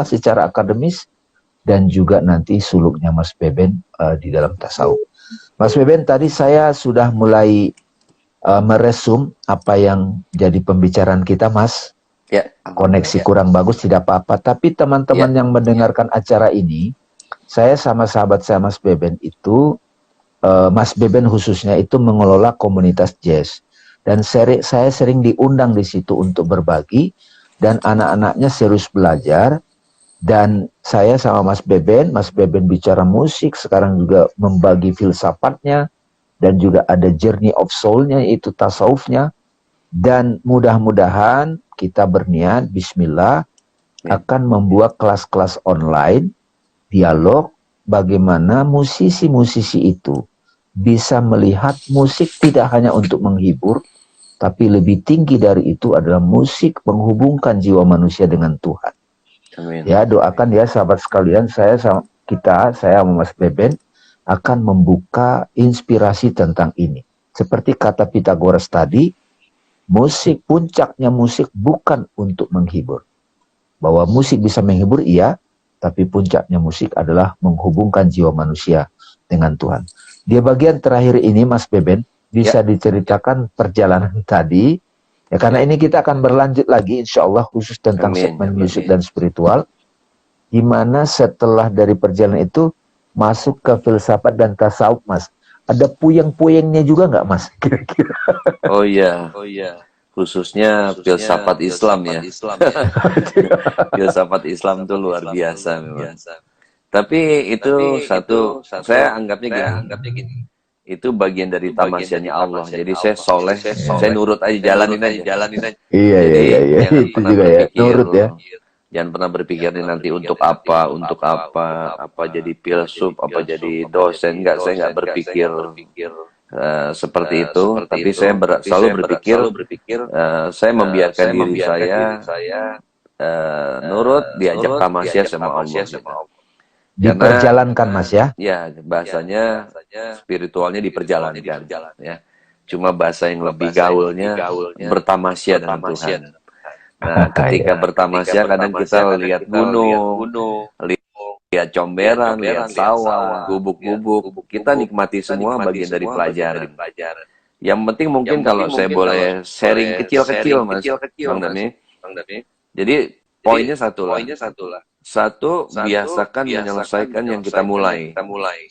secara akademis dan juga nanti suluknya Mas Beben di dalam tasawuf. Mas Beben, tadi saya sudah mulai meresum apa yang jadi pembicaraan kita, Mas. Ya, koneksi kurang bagus tidak apa-apa, tapi teman-teman yang mendengarkan acara ini, saya sama sahabat saya Mas Beben itu, Mas Beben khususnya itu mengelola komunitas jazz, dan saya sering diundang di situ untuk berbagi, dan anak-anaknya serius belajar. Dan saya sama Mas Beben bicara musik, sekarang juga membagi filsafatnya, dan juga ada journey of soul-nya, yaitu tasawufnya. Dan mudah-mudahan kita berniat, bismillah, akan membuat kelas-kelas online, dialog, bagaimana musisi-musisi itu bisa melihat musik tidak hanya untuk menghibur, tapi lebih tinggi dari itu adalah musik menghubungkan jiwa manusia dengan Tuhan. amin. Ya, doakan ya sahabat sekalian, saya sama Mas Beben akan membuka inspirasi tentang ini. Seperti kata Pythagoras tadi, puncaknya musik bukan untuk menghibur. Bahwa musik bisa menghibur, iya, tapi puncaknya musik adalah menghubungkan jiwa manusia dengan Tuhan. Di bagian terakhir ini, Mas Beben, bisa diceritakan perjalanan tadi. Ya, karena ini kita akan berlanjut lagi, insya Allah, khusus tentang segmen musik dan spiritual. Di mana setelah dari perjalanan itu, masuk ke filsafat dan tasawuf, Mas. Ada puyeng-puyengnya juga nggak, Mas? Kira-kira. Oh iya. Khususnya filsafat Islam ya. Filsafat Islam itu luar biasa memang. Tapi itu saya anggapnya gini. Itu bagian dari tamasyanya Allah. Jadi saya soleh, saya nurut aja, jalanin aja. Iya. Jangan Itu pernah juga ya, berpikir, nurut ya. Jangan pernah berpikir nanti untuk apa jadi filsuf, apa jadi dosen. Enggak, saya nggak berpikir seperti itu. Tapi saya selalu berpikir, saya membiarkan diri saya nurut, diajak tamasya sama Allah. Diperjalankan, Mas ya. Ya, bahasanya spiritualnya diperjalankan ya. Cuma bahasa yang lebih gaulnya bertamasya dengan Tuhan. Nah, ketika bertamasya kadang kita lihat gunung, lihat comberan, lihat sawah, gubuk-gubuk. Kita nikmati semua bagian dari pelajaran. Yang penting mungkin kalau saya boleh sharing kecil-kecil, Mas Bang Dani. Jadi poinnya satu lah. Satu, biasakan menyelesaikan yang kita mulai.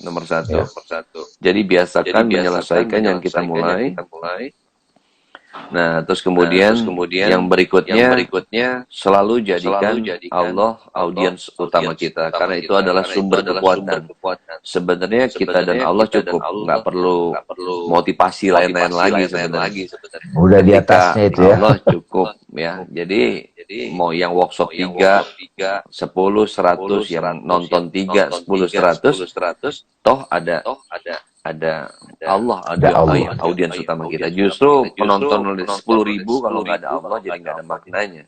Nomor satu. Jadi biasakan menyelesaikan yang kita mulai. Nah, terus kemudian yang berikutnya selalu jadikan Allah audiens utama kita, karena itu adalah sumber kekuatan. Sebenarnya kita dan Allah cukup, nggak perlu motivasi lain-lain lagi sebenarnya. Udah di atasnya itu ya. Allah cukup ya. Jadi mau yang workshop 3, 10, 100, yang nonton 3, 10, 100, toh ada Allah, ada audiens utama kita. Justru penonton 10.000 kalau nggak ada Allah jadi nggak ada maknanya.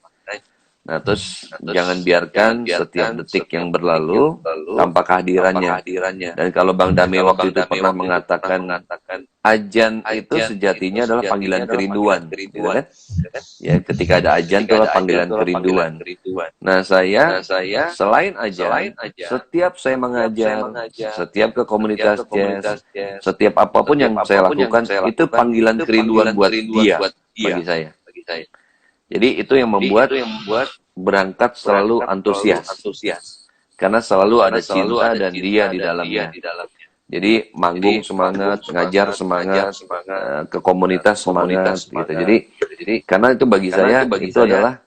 Nah, terus jangan biarkan setiap detik yang berlalu tanpa kehadirannya. Dan kalau Bang Dame waktu itu pernah mengatakan ajan itu sejatinya adalah panggilan kerinduan, gitu kan? Ya, ketika ada ajan itu adalah panggilan kerinduan. Nah, saya selain ajan, setiap saya mengajar, setiap ke komunitas jazz, setiap apapun yang saya lakukan itu panggilan kerinduan buat dia, bagi saya. Jadi itu yang membuat berangkat selalu antusias. Karena selalu ada cinta dan dia di dalamnya. Jadi manggung semangat, ngajar semangat, ke komunitas semangat gitu. Jadi karena itu bagi saya itu adalah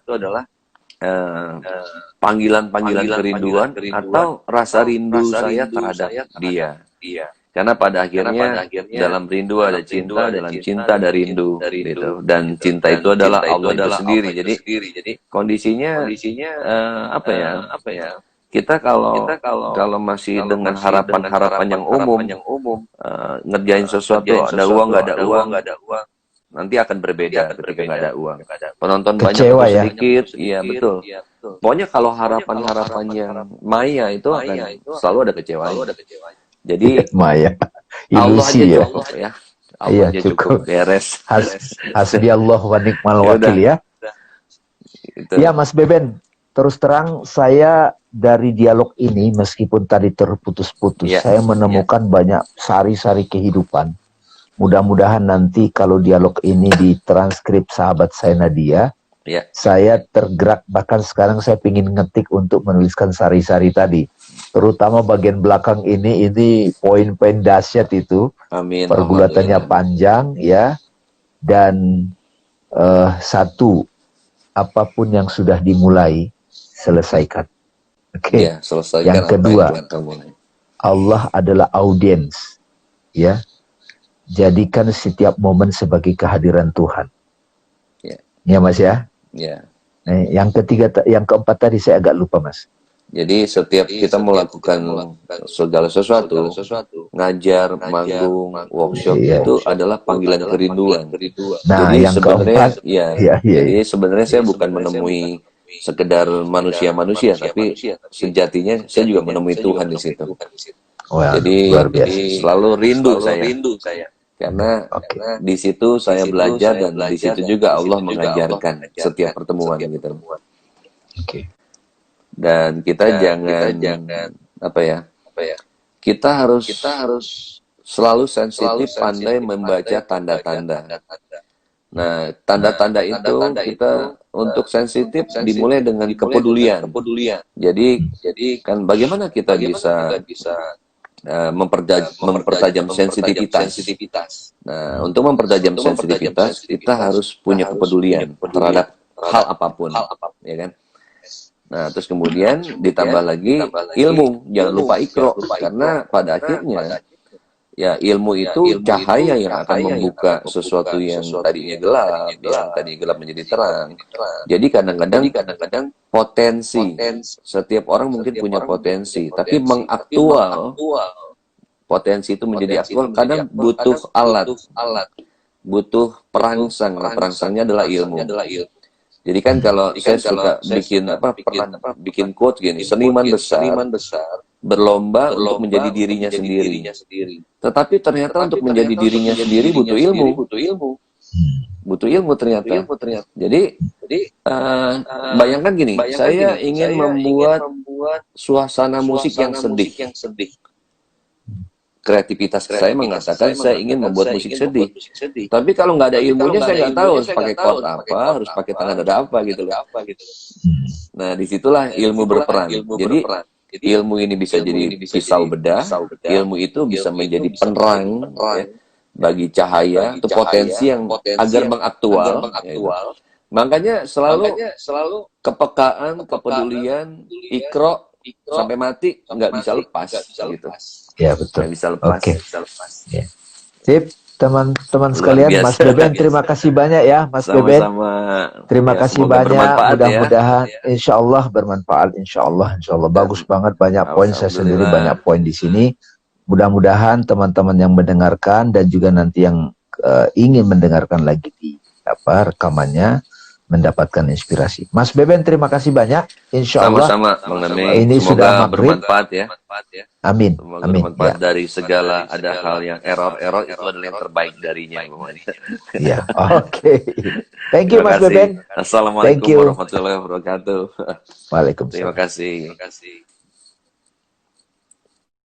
panggilan kerinduan atau rasa rindu saya terhadap dia. Karena pada akhirnya dalam rindu ada cinta, dalam cinta ada rindu, gitu. Dan cinta itu adalah Allah itu sendiri. Jadi kondisinya apa ya? Kita kalau masih dengan harapan-harapan yang umum, ngerjain sesuatu, ada uang nggak ada uang, nanti akan berbeda ketika nggak ada uang. Penonton banyak atau sedikit, iya betul. Pokoknya kalau harapan-harapan yang maya itu akan selalu ada kecewanya. Jadi Maya, Allah ilusi aja ya. cukup ya. Allah aja cukup beres. Hasbi Allah wa ni'mal wakil ya. Itu. Ya Mas Beben, terus terang saya dari dialog ini meskipun tadi terputus-putus, saya menemukan banyak sari-sari kehidupan. Mudah-mudahan nanti kalau dialog ini ditranskrip sahabat saya Nadia, saya tergerak, bahkan sekarang saya ingin ngetik untuk menuliskan sari-sari tadi. Terutama bagian belakang ini poin-poin dahsyat itu. Amin. Pergulatannya panjang ya. Dan satu, apapun yang sudah dimulai, selesaikan. Oke. Selesaikan. Yang kedua, Allah adalah audiens. Ya. Jadikan setiap momen sebagai kehadiran Tuhan. Ya Mas ya. Yang ketiga, yang keempat tadi saya agak lupa Mas. Jadi setiap kita melakukan segala sesuatu, ngajar, manggung, workshop itu adalah panggilan kerinduan. Nah, jadi yang sebenarnya keempat, jadi sebenarnya saya bukan menemui sekedar manusia-manusia, tapi sejatinya saya juga menemui Tuhan di situ. Jadi selalu rindu saya. Karena di situ saya belajar dan di situ juga Allah mengajarkan setiap pertemuan gitu. Dan kita jangan apa ya? Kita harus selalu sensitif, pandai membaca tanda-tanda. Nah, tanda-tanda itu kita untuk sensitif dimulai dengan kepedulian. Jadi kan bagaimana kita bisa mempertajam sensitivitas. Nah, untuk mempertajam sensitivitas, kita harus punya kepedulian terhadap hal apapun, ya kan? Nah, terus kemudian ditambah lagi ilmu, jangan lupa ikro, karena pada akhirnya ya ilmu itu cahaya yang akan membuka sesuatu yang tadinya gelap, yang tadi gelap menjadi terang. Jadi kadang-kadang potensi, setiap orang mungkin punya potensi, tapi mengaktual potensi itu menjadi aktual kadang butuh alat, butuh perangsang. Nah, perangsangnya adalah ilmu. Jadi kan kalau saya suka bikin quote gini, seniman besar berlomba untuk menjadi dirinya sendiri. Tetapi ternyata untuk menjadi dirinya sendiri butuh ilmu. Butuh ilmu ternyata. Jadi bayangkan gini, saya ingin membuat suasana musik yang sedih. Kreativitas saya mengatakan saya ingin membuat musik sedih. Tapi kalau nggak ada ilmunya saya nggak tahu harus pakai chord apa, harus pakai tangan ada apa gitu loh. Nah, disitulah ilmu berperan. Jadi ilmu ini bisa jadi pisau bedah, ilmu itu bisa menjadi penerang ya, bagi cahaya, itu potensi yang agar mengaktual. Makanya selalu kepekaan, kepedulian, ikro sampai mati nggak bisa lepas gitu. Ya betul. Nggak bisa lepas. Ya. Sip, teman-teman sekalian, Mas Beben terima kasih banyak ya, Mas Beben. Terima kasih banyak. Mudah-mudahan insya Allah bermanfaat. Insya Allah. Bagus banget, banyak poin. Saya sendiri banyak poin di sini. Mudah-mudahan teman-teman yang mendengarkan dan juga nanti yang ingin mendengarkan lagi di rekamannya mendapatkan inspirasi. Mas Beben terima kasih banyak. Insya Allah ini sudah bermanfaat ya. Amin. Semoga bermanfaat dari segala ada hal yang error itu adalah yang terbaik darinya. Ya, oke. Thank you Mas Beben. Assalamualaikum warahmatullahi wabarakatuh. Waalaikumsalam. Terima kasih.